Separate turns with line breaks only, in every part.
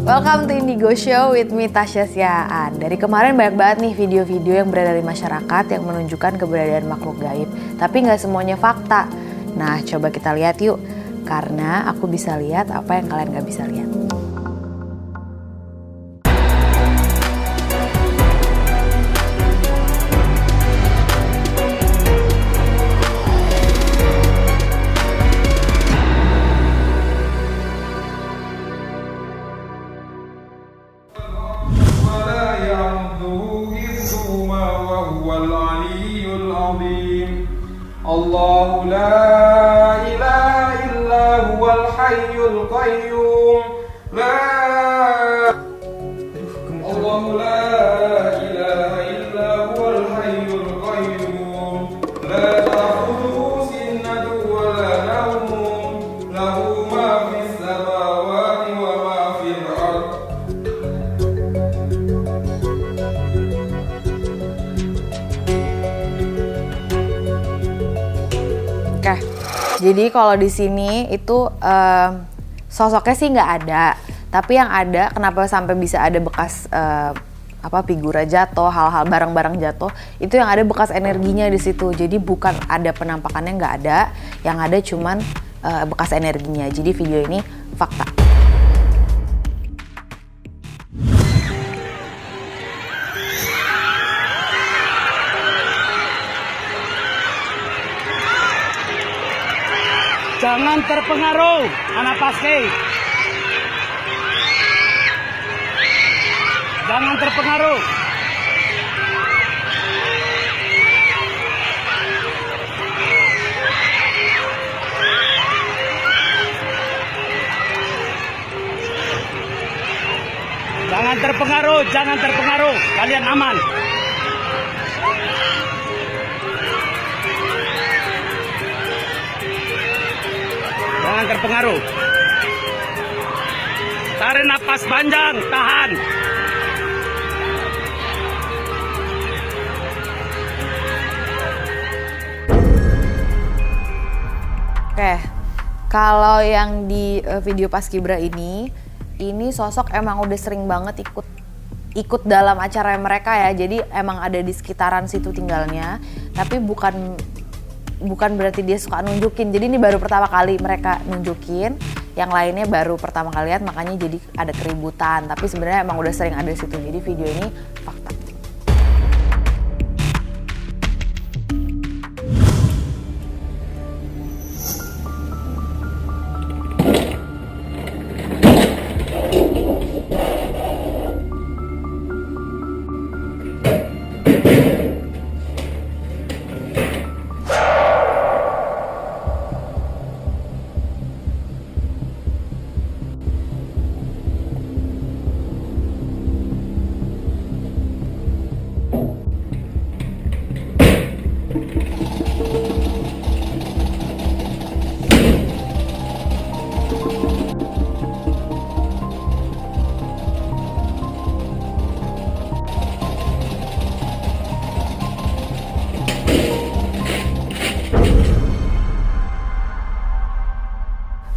Welcome to Indigo Show with me Tasya Siaan. Dari kemarin banyak banget nih video-video yang beredar di masyarakat yang menunjukkan keberadaan makhluk gaib. Tapi nggak semuanya fakta. Nah, coba kita lihat yuk. Karena aku bisa lihat apa yang kalian nggak bisa lihat.
Allahu la ilaha illa huwal hayyul qayyum Allahu la ilaha illa huwal hayyul qayyum la ta'khudhuhu sinatun wa la nawm lahu ma fis samawati wa ma fil ardh.
Oke, jadi kalau di sini itu sosoknya sih nggak ada, tapi yang ada kenapa sampai bisa ada bekas figura jatuh, hal-hal barang-barang jatuh, itu yang ada bekas energinya di situ. Jadi bukan ada penampakannya, nggak ada, yang ada cuman bekas energinya. Jadi video ini fakta.
Jangan terpengaruh, anak paski. Jangan terpengaruh. Jangan terpengaruh, jangan terpengaruh. Kalian aman. Jangan terpengaruh. Tarik nafas panjang, tahan.
Oke, kalau yang di video Paskibra ini sosok emang udah sering banget ikut dalam acara mereka ya. Jadi emang ada di sekitaran situ tinggalnya, tapi bukan berarti dia suka nunjukin. Jadi ini baru pertama kali mereka nunjukin, yang lainnya baru pertama kali lihat, makanya jadi ada keributan. Tapi sebenarnya emang udah sering ada di situ. Jadi video ini fakta.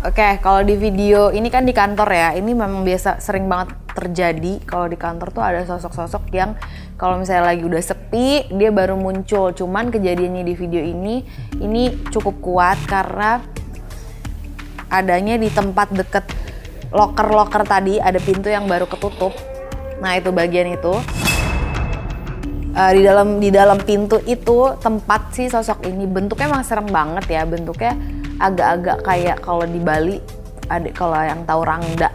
Oke, kalau di video ini kan di kantor ya, ini memang biasa sering banget terjadi. Kalau di kantor tuh ada sosok-sosok yang kalau misalnya lagi udah sepi, dia baru muncul. Cuman kejadiannya di video ini cukup kuat karena adanya di tempat deket loker-loker tadi, ada pintu yang baru ketutup. Nah, itu bagian itu. Di dalam pintu itu tempat si sosok ini, bentuknya emang serem banget ya, bentuknya agak-agak kayak kalau di Bali ada, kalau yang tahu rangda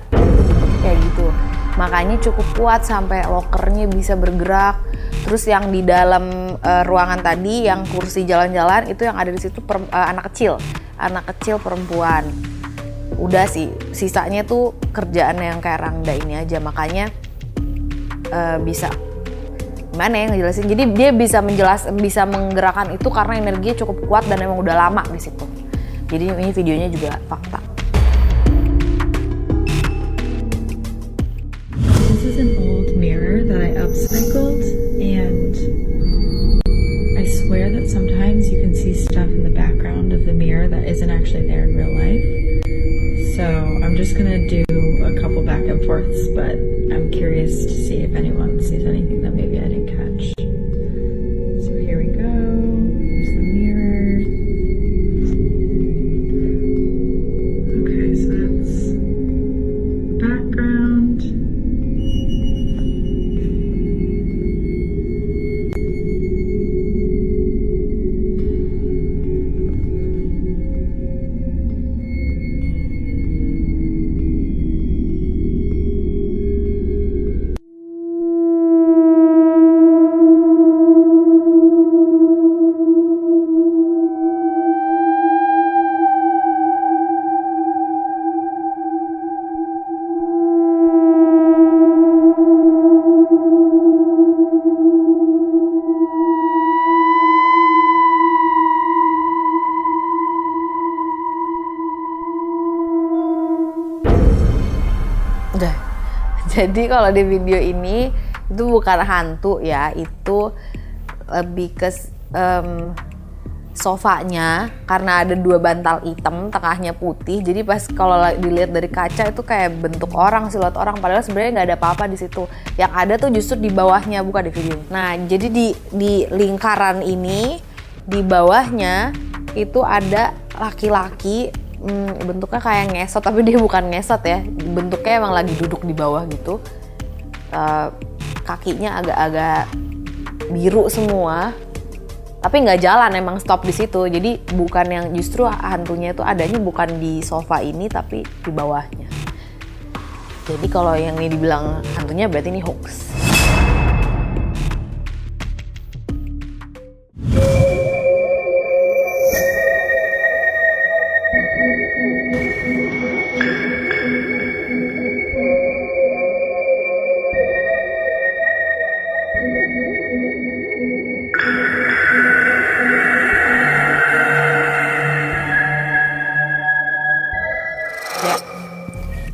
kayak gitu. Makanya cukup kuat sampai lokernya bisa bergerak. Terus yang di dalam ruangan tadi yang kursi jalan-jalan itu yang ada di situ anak kecil perempuan. Udah sih, sisanya tuh kerjaan yang kayak rangda ini aja. Makanya bisa gimana ya ngejelasin. Jadi dia bisa menggerakkan itu karena energinya cukup kuat dan emang udah lama di situ. Jadi ini videonya juga fakta.
This is an old mirror that I upcycled, and I swear that sometimes you can see stuff in the background of the mirror that isn't actually there in real life. So I'm just gonna do a couple back and forth fourths, but I'm curious to see if anyone sees anything that maybe I didn't catch. So here we go. Here's the mirror. Okay, so that's background.
Udah. Jadi kalau di video ini itu bukan hantu ya, itu lebih ke sofanya, karena ada 2 bantal hitam, tengahnya putih. Jadi pas kalau dilihat dari kaca itu kayak bentuk orang, siluet orang, padahal sebenarnya nggak ada apa-apa di situ. Yang ada tuh justru di bawahnya, bukan di video. Nah, jadi di lingkaran ini, di bawahnya itu ada laki-laki. Bentuknya kayak ngesot, tapi dia bukan ngesot ya, bentuknya emang lagi duduk di bawah gitu. Kakinya agak-agak biru semua, tapi nggak jalan, emang stop di situ. Jadi bukan yang, justru hantunya itu adanya bukan di sofa ini tapi di bawahnya. Jadi kalau yang ini dibilang hantunya berarti ini hoax.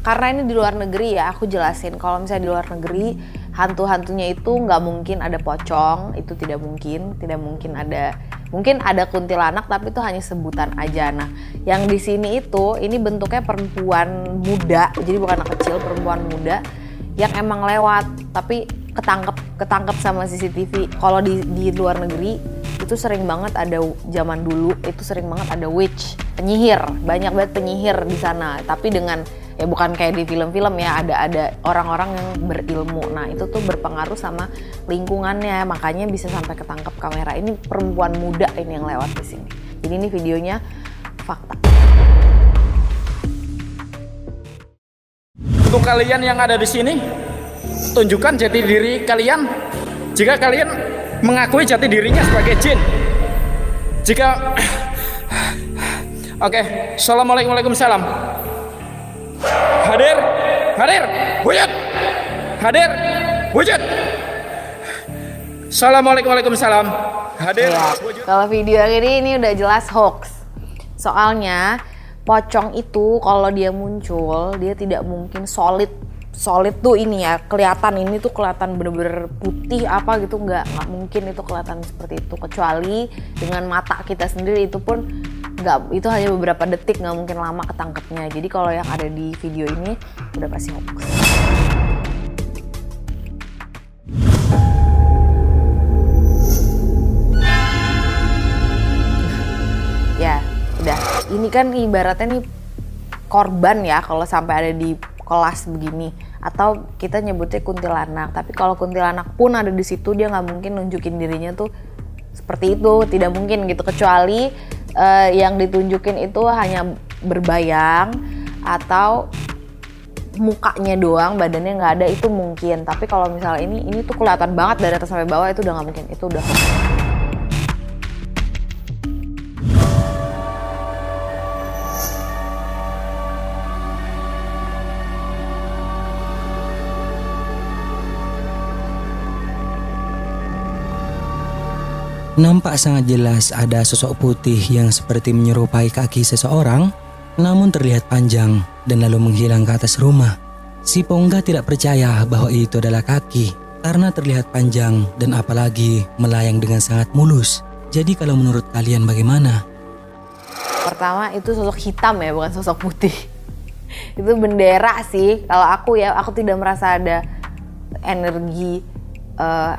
Karena ini di luar negeri ya, aku jelasin. Kalau misalnya di luar negeri, hantu-hantunya itu nggak mungkin ada pocong, itu tidak mungkin ada, mungkin ada kuntilanak tapi itu hanya sebutan aja. Nah, yang di sini itu, ini bentuknya perempuan muda, jadi bukan anak kecil, perempuan muda yang emang lewat, tapi ketangkep sama CCTV. Kalau di luar negeri itu sering banget ada, zaman dulu itu sering banget ada witch, penyihir, banyak banget penyihir di sana. Tapi dengan, ya bukan kayak di film-film ya, ada orang-orang yang berilmu. Nah itu tuh berpengaruh sama lingkungannya, makanya bisa sampai ketangkep kamera. Ini perempuan muda ini yang lewat di sini. Jadi ini videonya fakta.
Untuk kalian yang ada di sini, tunjukkan jati diri kalian. Jika kalian mengakui jati dirinya sebagai jin. Jika Oke, Assalamualaikum, Waalaikumsalam. Hadir, wujud. Hadir, wujud. Assalamualaikum, Waalaikumsalam. Hadir,
ya,
wujud.
Kalau video ini udah jelas hoax. Soalnya pocong itu kalau dia muncul, dia tidak mungkin solid tuh ini ya, kelihatan ini tuh kelihatan bener-bener putih apa gitu, nggak mungkin itu kelihatan seperti itu, kecuali dengan mata kita sendiri. Itu pun nggak, itu hanya beberapa detik, nggak mungkin lama ketangkepnya. Jadi kalau yang ada di video ini udah pasti hoax. Ya udah, ini kan ibaratnya nih korban ya kalau sampai ada di kelas begini, atau kita nyebutnya kuntilanak. Tapi kalau kuntilanak pun ada di situ, dia nggak mungkin nunjukin dirinya tuh seperti itu, tidak mungkin gitu, kecuali yang ditunjukin itu hanya berbayang atau mukanya doang, badannya nggak ada, itu mungkin. Tapi kalau misalnya ini tuh kelihatan banget dari atas sampai bawah, itu udah nggak mungkin, itu udah hoax.
Nampak sangat jelas ada sosok putih yang seperti menyerupai kaki seseorang, namun terlihat panjang dan lalu menghilang ke atas rumah. Si Pongga tidak percaya bahwa itu adalah kaki karena terlihat panjang dan apalagi melayang dengan sangat mulus. Jadi kalau menurut kalian bagaimana?
Pertama itu sosok hitam ya, bukan sosok putih. Itu bendera sih. Kalau aku ya, aku tidak merasa ada energi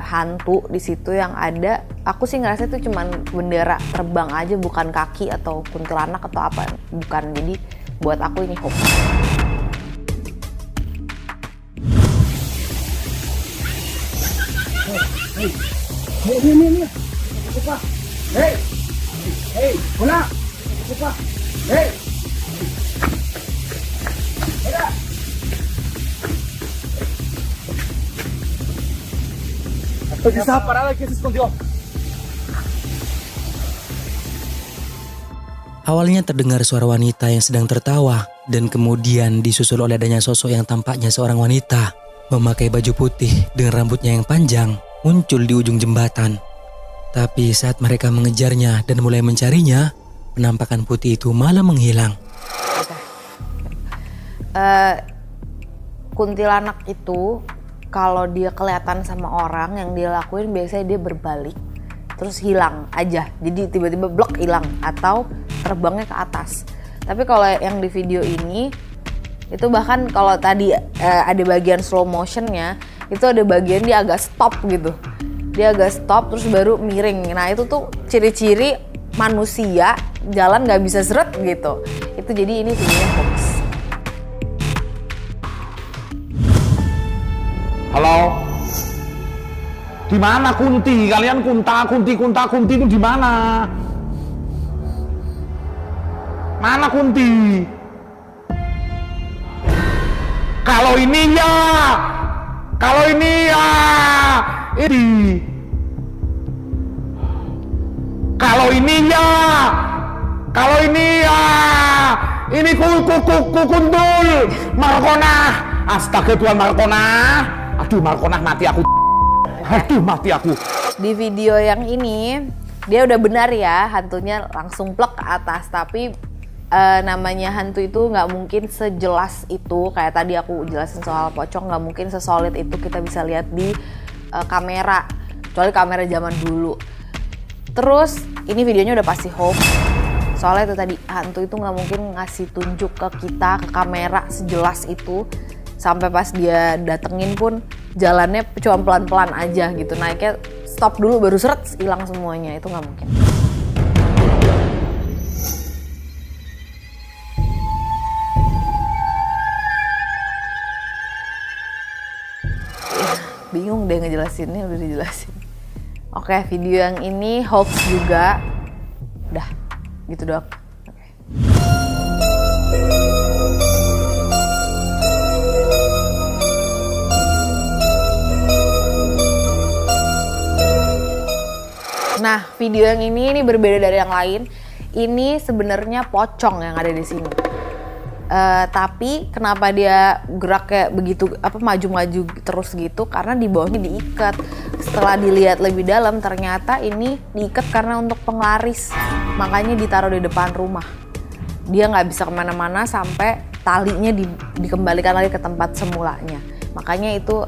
hantu di situ. Yang ada, aku sih ngerasa itu cuman bendera terbang aja, bukan kaki atau kuntilanak atau apa, bukan. Jadi buat aku ini hoax.
Awalnya terdengar suara wanita yang sedang tertawa dan kemudian disusul oleh adanya sosok yang tampaknya seorang wanita memakai baju putih dengan rambutnya yang panjang muncul di ujung jembatan. Tapi saat mereka mengejarnya dan mulai mencarinya, penampakan putih itu malah menghilang.
Kuntilanak itu kalau dia kelihatan sama orang, yang dia lakuin biasanya dia berbalik terus hilang aja. Jadi tiba-tiba blok hilang atau terbangnya ke atas. Tapi kalau yang di video ini itu bahkan kalau tadi ada bagian slow motionnya, itu ada bagian dia agak stop gitu. Dia agak stop terus baru miring. Nah itu tuh ciri-ciri manusia jalan nggak bisa seret gitu. Itu jadi ini videonya hoax.
Halo? Di mana Kunti? Kalian kunti itu di mana? Mana Kunti? Kalau ini ya. Ini. Kalau ini ya. Ini kuntul. Markona. Astaga Tuhan Markona. Aduh Markona mati aku.
Di video yang ini dia udah benar ya, hantunya langsung plek ke atas. Tapi namanya hantu itu nggak mungkin sejelas itu. Kayak tadi aku jelasin soal pocong, nggak mungkin sesolid itu kita bisa lihat di kamera, kecuali kamera zaman dulu. Terus ini videonya udah pasti hoax. Soalnya itu tadi, hantu itu nggak mungkin ngasih tunjuk ke kita, ke kamera sejelas itu. Sampai pas dia datengin pun jalannya cuma pelan-pelan aja gitu. Naiknya stop dulu baru seret hilang semuanya. Itu nggak mungkin. Bingung deh ngejelasinnya, udah dijelasin. Oke, video yang ini hoax juga. Udah, gitu doang. Oke. Nah, video yang ini berbeda dari yang lain. Ini sebenarnya pocong yang ada di sini. Tapi kenapa dia gerak kayak begitu, maju-maju terus gitu? Karena di bawahnya diikat. Setelah dilihat lebih dalam, ternyata ini diikat karena untuk penglaris. Makanya ditaruh di depan rumah. Dia nggak bisa kemana-mana sampai talinya dikembalikan lagi ke tempat semulanya. Makanya itu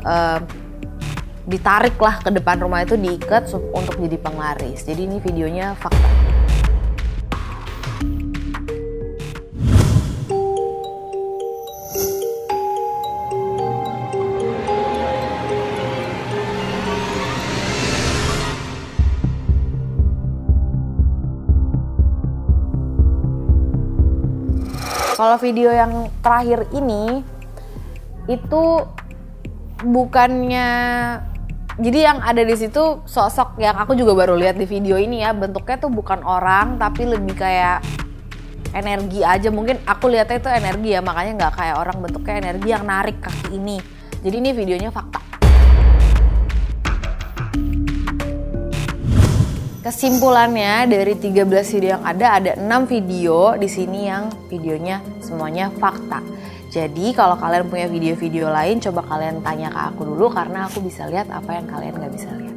ditariklah ke depan rumah, itu diikat untuk jadi penglaris. Jadi ini videonya fakta. Kalau video yang terakhir ini itu bukannya, jadi yang ada di situ sosok yang aku juga baru lihat di video ini ya, bentuknya tuh bukan orang tapi lebih kayak energi aja. Mungkin aku lihatnya itu energi ya, makanya nggak kayak orang, bentuknya energi yang narik kaki ini. Jadi ini videonya fakta. Kesimpulannya dari 13 video yang ada 6 video di sini yang videonya semuanya fakta. Jadi kalau kalian punya video-video lain, coba kalian tanya ke aku dulu karena aku bisa lihat apa yang kalian nggak bisa lihat.